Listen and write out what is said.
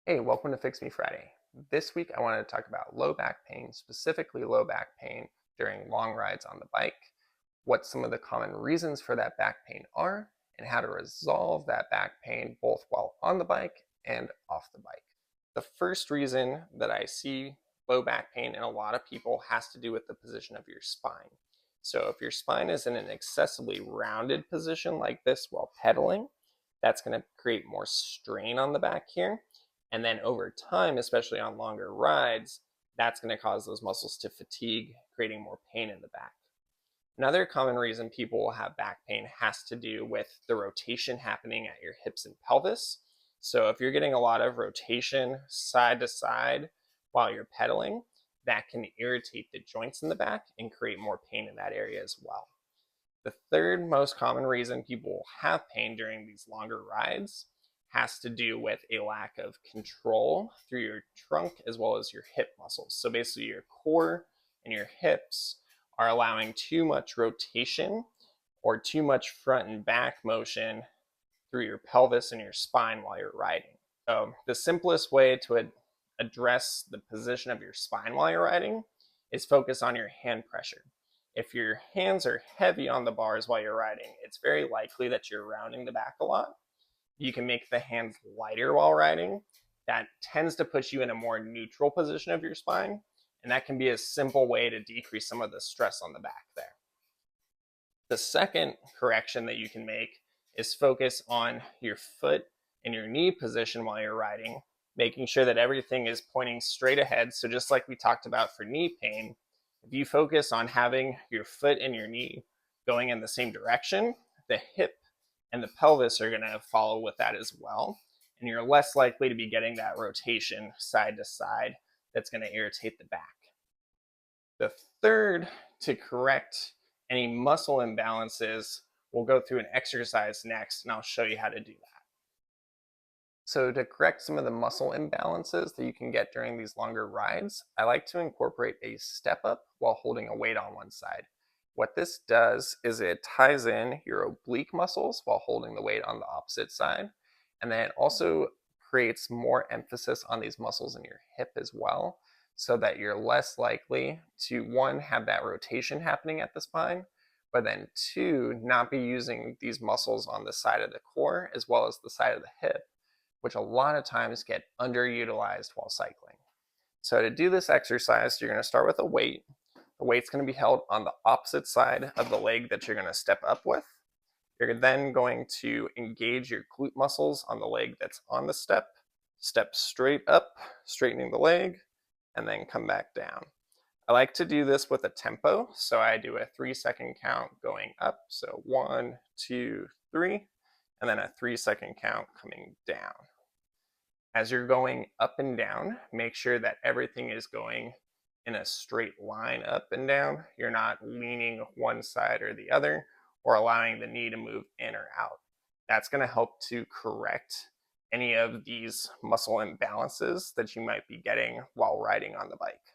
Hey, welcome to Fix Me Friday. This week I wanted to talk about low back pain, specifically low back pain during long rides on the bike, what some of the common reasons for that back pain are, and how to resolve that back pain both while on the bike and off the bike. The first reason that I see low back pain in a lot of people has to do with the position of your spine. So if your spine is in an excessively rounded position like this while pedaling, that's going to create more strain on the back here. And then over time, especially on longer rides, that's going to cause those muscles to fatigue, creating more pain in the back. Another common reason people will have back pain has to do with the rotation happening at your hips and pelvis. So if you're getting a lot of rotation side to side while you're pedaling, that can irritate the joints in the back and create more pain in that area as well. The third most common reason people will have pain during these longer rides has to do with a lack of control through your trunk as well as your hip muscles. So basically your core and your hips are allowing too much rotation or too much front and back motion through your pelvis and your spine while you're riding. So the simplest way to address the position of your spine while you're riding is focus on your hand pressure. If your hands are heavy on the bars while you're riding, it's very likely that you're rounding the back a lot. You can make the hands lighter while riding. That tends to put you in a more neutral position of your spine, and that can be a simple way to decrease some of the stress on the back there. The second correction that you can make is focus on your foot and your knee position while you're riding, making sure that everything is pointing straight ahead. So just like we talked about for knee pain, if you focus on having your foot and your knee going in the same direction, the hip and the pelvis are going to follow with that as well. And you're less likely to be getting that rotation side to side that's going to irritate the back. The third, to correct any muscle imbalances, we'll go through an exercise next, and I'll show you how to do that. So to correct some of the muscle imbalances that you can get during these longer rides, I like to incorporate a step up while holding a weight on one side. What this does is it ties in your oblique muscles while holding the weight on the opposite side. And then it also creates more emphasis on these muscles in your hip as well, so that you're less likely to, one, have that rotation happening at the spine, but then two, not be using these muscles on the side of the core as well as the side of the hip, which a lot of times get underutilized while cycling. So to do this exercise, you're going to start with a weight. The weight's going to be held on the opposite side of the leg that you're going to step up with. You're then going to engage your glute muscles on the leg that's on the step straight up, straightening the leg, and then come back down. I like to do this with a tempo, so I do a 3-second count going up. So 1, 2, 3, and then a 3-second count coming down. As you're going up and down, make sure that everything is going in a straight line up and down. You're not leaning one side or the other or allowing the knee to move in or out. That's going to help to correct any of these muscle imbalances that you might be getting while riding on the bike.